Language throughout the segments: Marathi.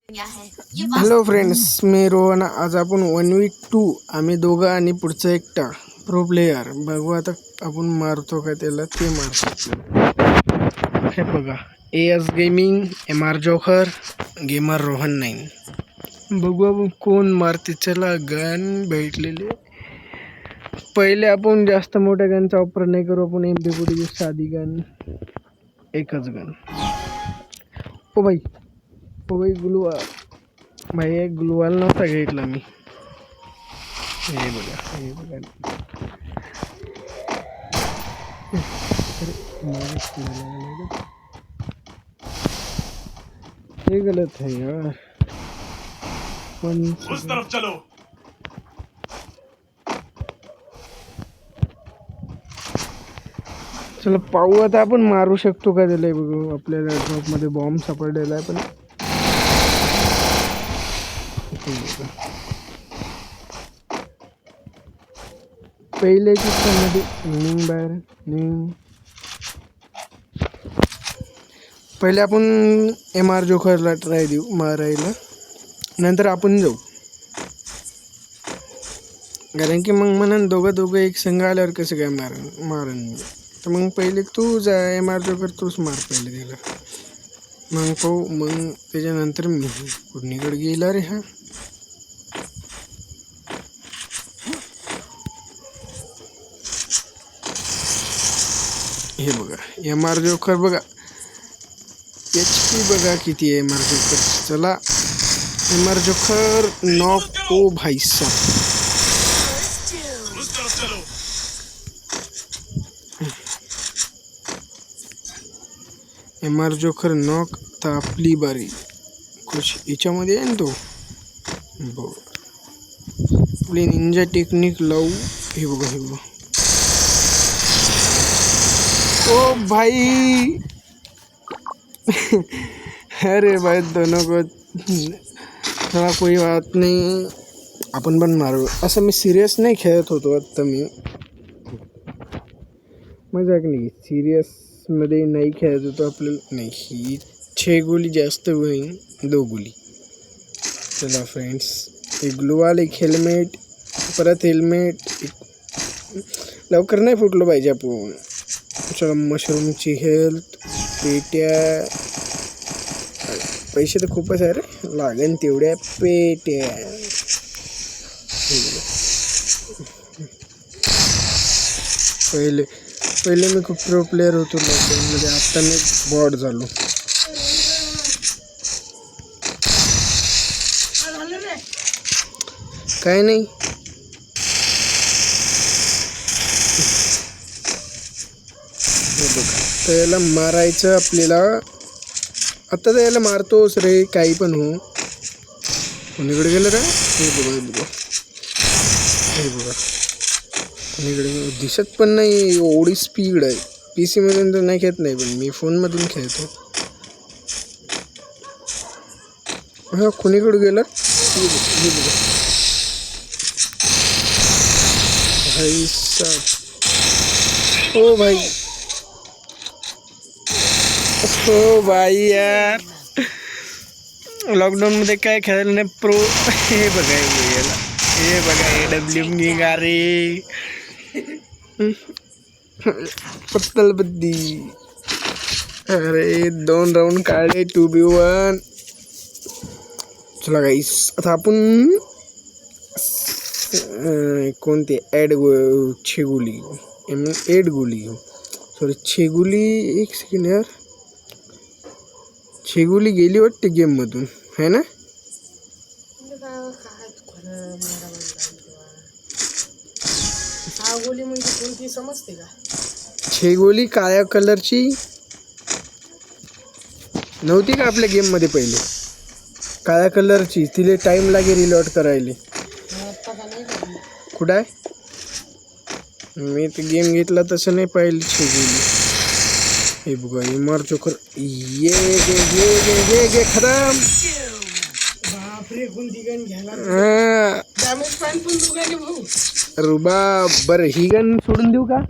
हॅलो फ्रेंड्स, मी रोहन. आज आपण 1v2 आम्ही दोघं आणि पुढचा एकटा प्रो प्लेयर बघू. आता आपण मारतो का त्याला, ते मारतो. हे बघा, S gaming, MR joker, gamer Rohan 9. बघू आपण कोण मारते. चला, गन भेटलेले. पहिले आपण जास्त मोठ्या गनचा वापर नाही करू. आपण MP40 साधी गन, एकच गन. ओ भाई ग्लुवाल भाई, ग्लुवाल नव्हता घेतला मी. हे बघा ये गलत है यार. पण उस तरफ चलो. चला पाहू आता आपण मारू शकतो का त्याला. बघू, आपल्याला ड्रॉप मध्ये बॉम्ब सापडलेला आहे. पण पहिले मध्ये निंग बाहेर निंग. पहिले आपण MR जोकरला ट्राय देऊ मारायला, नंतर आपण जाऊ. कारण की मग म्हणून दोघं एक संघ आल्यावर कसं काय मारण मी. तर मग पहिले तू जा, MR जोकर तूच मार पहिले त्याला. मग पाहू, मग त्याच्यानंतर मी कुठणीकडे गेला रे. हा हे बघा, MR जोकर बघा, HP बघा किती आहे MR जोकर. चला, MR जोकर नॉक. ओ भाई साहब, MR जोकर नॉक. तर आपली बारी. कुछ याच्यामध्ये आहे ना तो. बघ, आपली निंजा टेक्निक लावू. हे बघा, हे बघा. ओ भाई अरे भाई, दोनों को थोडा कोई बात नाही, आपण पण मारू. असं मी सिरियस नाही खेळत होतो आत्ता. मी मजाक नाही, सिरियस मध्ये नाही खेळत होतो. आपल्याला नाही, ही 6 गोली जास्त होईल, 2 गोली. चला फ्रेंड्स, एक ग्लुवाल, एक हेल्मेट, परत हेल्मेट. लवकर नाही फुटलं पाहिजे आपण. चला, मशरूमची हेल्थ, पेट्या. पैसे तर खूपच आहे रे, लागेल तेवढ्या पेट्या. पहिले मी खूप प्रो प्लेअर होतो लॉकडाऊनमध्ये. आता मी बॉट झालो. काय नाही, त्याला मारायचं आपल्याला. आता त्याला मारतोस रे, काही पण हो. कोणीकडे गेलं रे. हे बघा, हे बघा, कोणीकडे दिसत पण नाही. एवढी स्पीड आहे. PC मधून तर नाही खेळत नाही, पण मी फोनमधून खेळतो. हा, कोणीकडे गेलं. हे बघा भाई साहब. ओ भाई, हो भाई यार, लॉकडाऊन मध्ये काय खेळायला नाही. प्रो हे बघा, हे बघा, AWM गारे पत्तल बद्दी. अरे 2 राऊंड काढले, 2v1. चला गाईस, आता आपण कोणते 8 गोली 8 गोली घेऊ. सॉरी, 6 गोली. एक सेकंड यार, 6 गोली गेली वाटते गेम मधून, है ना. 6 गोली म्हणजे कोणती समजते का. 6 गोली काळ्या कलरची नव्हती का आपल्या गेम मध्ये. पहिले काळ्या कलरची, तिला टाइम लागे रिलोड करायला. कुठं आहे. मी तर गेम घेतला तसं नाही पाहिलं 6 गोली. हे बघा, MR जोकर. ये गे खतम. बापरे, कोणती गन घ्यायला. डॅमेज पॉईंट पण दुखायले भाऊ. रुबा, बरं ही गन सोडून देऊ का.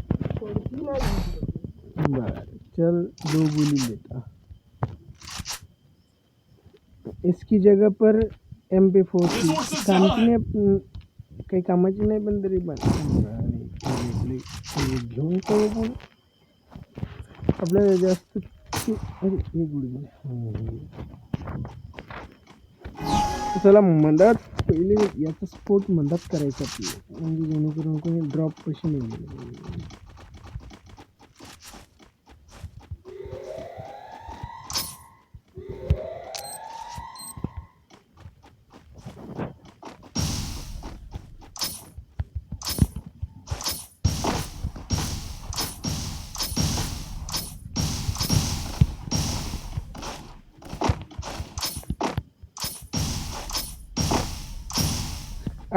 बर, चल 2 गोली लेता. इसकी जगह पर MP40 कामची नाही, काही कामाची नाही, पण तरी पण घेऊन तो पण आपल्याला जास्त चला मधात पहिले याचा स्फोट मधात करायचा आपल्याला, म्हणजे जेणेकरून कोणी ड्रॉप कशी नाही गेले.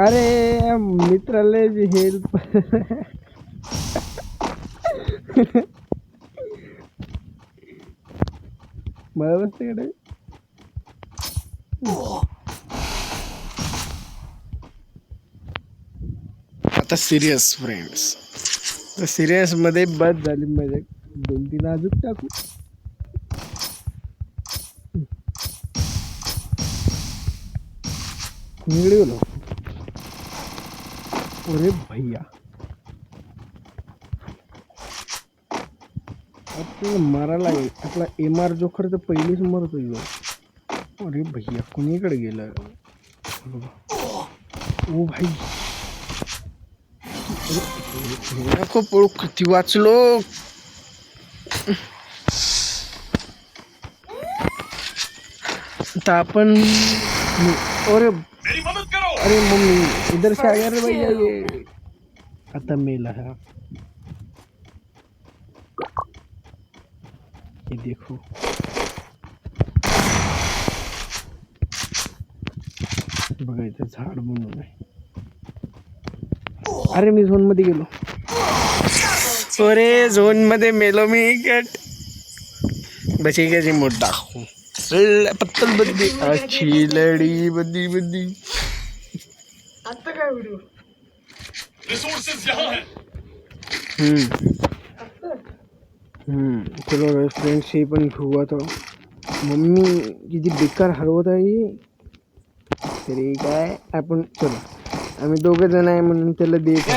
अरे मित्राला हेल्प मला बसते कडे. आता सिरियस फ्रेंड्स, तर सिरियस मध्ये बस झाली मजा. 2-3 अजून टाकू. कुणीकडे गेलो? अरे भैया आपल्याला मारायला लागेल. आपला MR जो खरं तर पहिलेच मरतो. अरे भैया कुणीकडे गेलं? ओ भाई नको पळू, किती वाचलो. तर आपण अरे मम्मी इधर से आ गया रे भैया. ये आता मेला है. ये देखो बघा इथे झाड बनवून आहे. अरे मी झोन मध्ये गेलो. अरे झोन मध्ये मेलो मी. कट बची गया मोठा पत्तल बद्दी अच्छी लड़ी बद्दी बद्दी. आता काय व्हिडिओ चलो फ्रेंड्स हे पण घेऊ आता. मम्मी किती बेकार हरवत आहे. तरी काय आपण चलो आम्ही 2 जण आहे म्हणून त्याला देत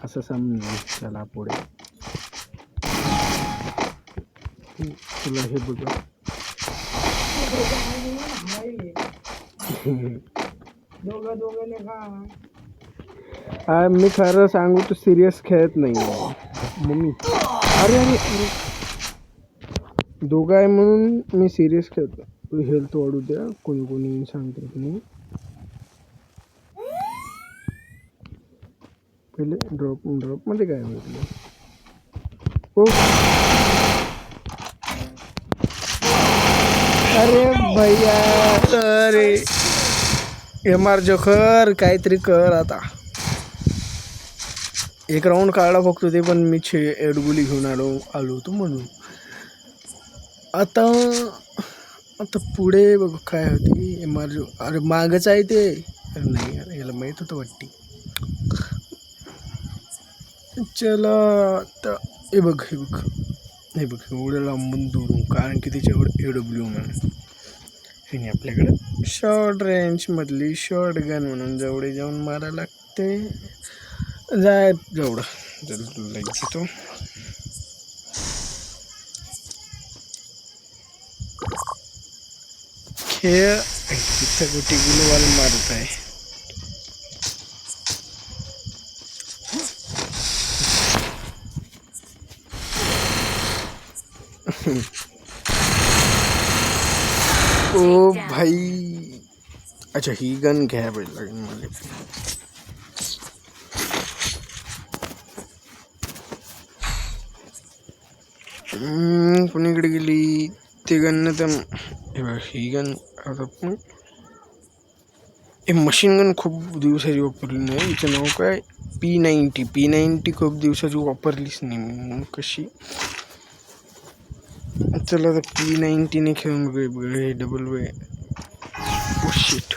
असं समजून. चला पुढे. तुला हे बघा दोघांनी का मी खरं सांगू तर सिरियस खेळत नाही मम्मी. अरे अरे अरे दोघं आहे म्हणून मी सिरियस खेळतो. तू हेल्थ वाढू द्या. कोणी कोणी सांगतात नाही. पहिले ड्रॉप मध्ये काय भेटलं? ओ अरे भैया अरे MR जोखर काहीतरी कर आता. 1 राऊंड काढला फक्त, ते पण मी 8 गोळी घेऊन आलो होतो म्हणून. आता पुढे बघ काय होती. MR जो अरे मागच आहे ते. अरे नाही अरे याला माहीत होतं वाटते. चला आता हे बघ एवढं लांबून दुरून, कारण की त्याच्यावर AW म्हणून आणि आपल्याकडं शॉर्ट रेंज मधली शॉर्ट गन म्हणून जेवढे जाऊन मारायला लागते. जाय जेवढं जर घेतो. खेळ तिथं गोटी गुलवाल मारत आहे. ओ भाई अच्छा ही गन घ्यायला लागेल मला. कुणीकडे गेली ते गन? तर ही गन आता पण मशीन गन खूप दिवसाची वापरली नाही. हिचं नाव काय P90 खूप दिवसाची वापरलीच नाही मी. कशी चला आता P90 ने खेळून बघूया. हे डबल वे शिट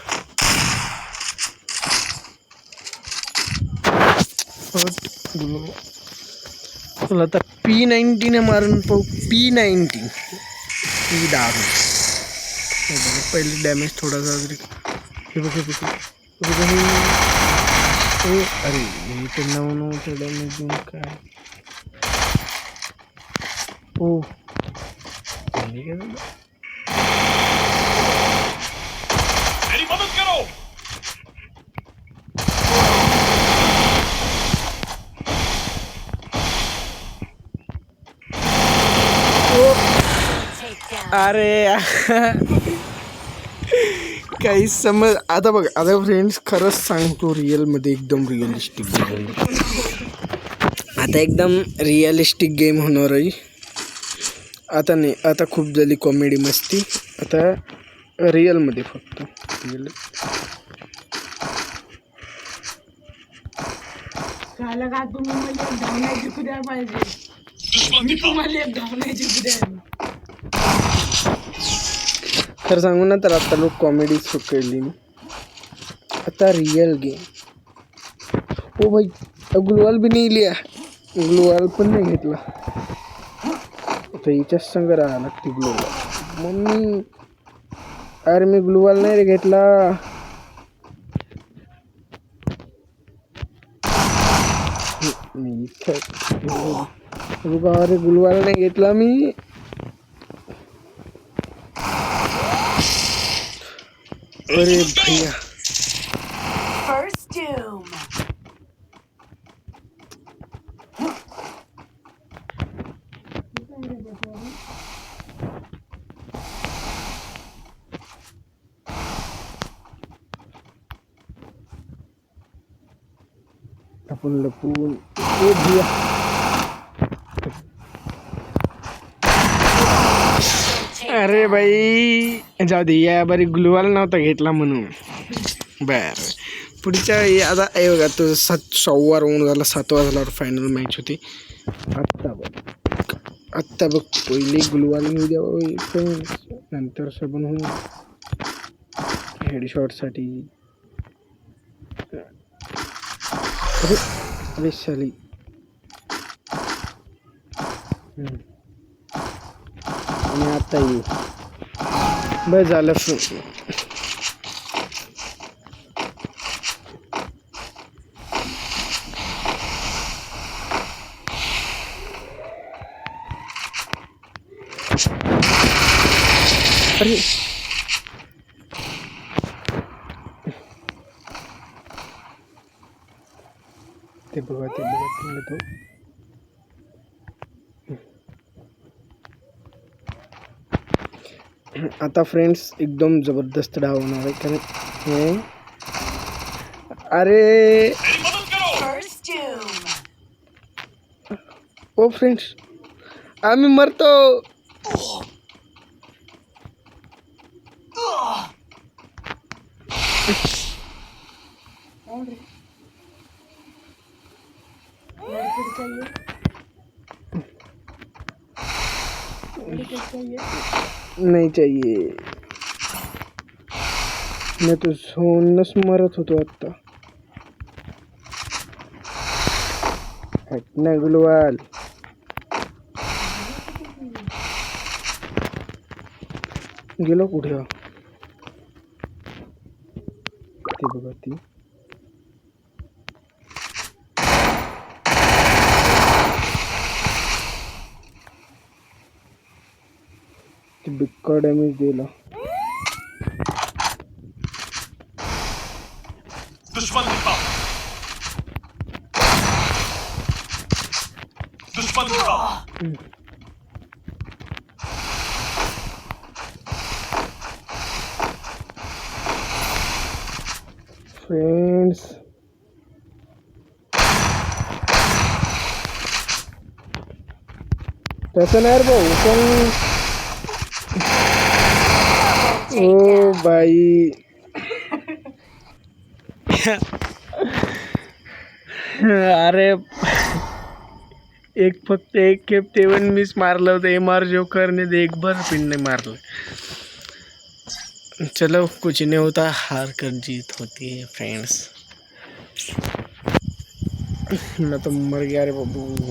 चला आता P90 ने मारून पाहू. P90 ही दारू पहिले डॅमेज थोडासा तरी. हे बघ हे बघ हे बघ हे. अरे हे तर 9 डॅमेज देऊन काय. ओ अरे काही समज. आता बघ आता फ्रेंड्स खरंच सांगतो रिअलमध्ये एकदम रिअलिस्टिक गेम. आता एकदम रिअलिस्टिक गेम होणार आहे. आता नाही, आता खूप झाली कॉमेडी मस्ती. आता रिअलमध्ये फक्त रिअल. झालं का तुम्ही मला एक धावण्याची कुद्या पाहिजे. मी तुम्हाला एक धावण्याची कुद्या. खरं सांगू ना तर आता लोक कॉमेडी केली. आता रिअल गेम. ओ भाई ग्लुवाल भी नाही लिया. ग्लुवाल पण नाही घेतला. आता हिच्याच संग राहा लागते ग्लुवाल. मम्मी अरे मी ग्लुवाल नाही रे घेतला. मी इथं अरे ग्लुवाल नाही घेतला मी. अरे भैया आपण लपून. ओ भैया अरे भाई जाऊ दे. या बारी ग्लुवाल नव्हता घेतला म्हणून. बर पुढच्या आता हे बघा तो 6वा राऊंड झाला. 7वा झाला फायनल मॅच होती. आत्ता बघ पहिले ग्लुवाल घेऊ द्या नंतर सबन होऊन हेडशॉटसाठी. अरे शाली आणि आता ये बस झालं. अरे ते बघा तो. आता फ्रेंड्स एकदम जबरदस्त डाव होणार आहे. कारण अरे ओ फ्रेंड्स आम्ही मरतो. नहीं चाहिए. मैं तो सोनस मरत होतो आता. हटना ग्लुवाल. गेलो कुठे ते बघा ती. बिक्का डॅमेज दिला. दुश्मन फ्रेंड्स तसं नाही रे भाऊ पण. ओ भाई अरे फक्त एक खेप तेवन मिस मारलं होतं. MR जोकरने एक बार पिन नहीं मारलं. चलो कुछ नहीं होता. हार कर जीत होती है फ्रेंड्स. मैं तो मर गया रे बाबू.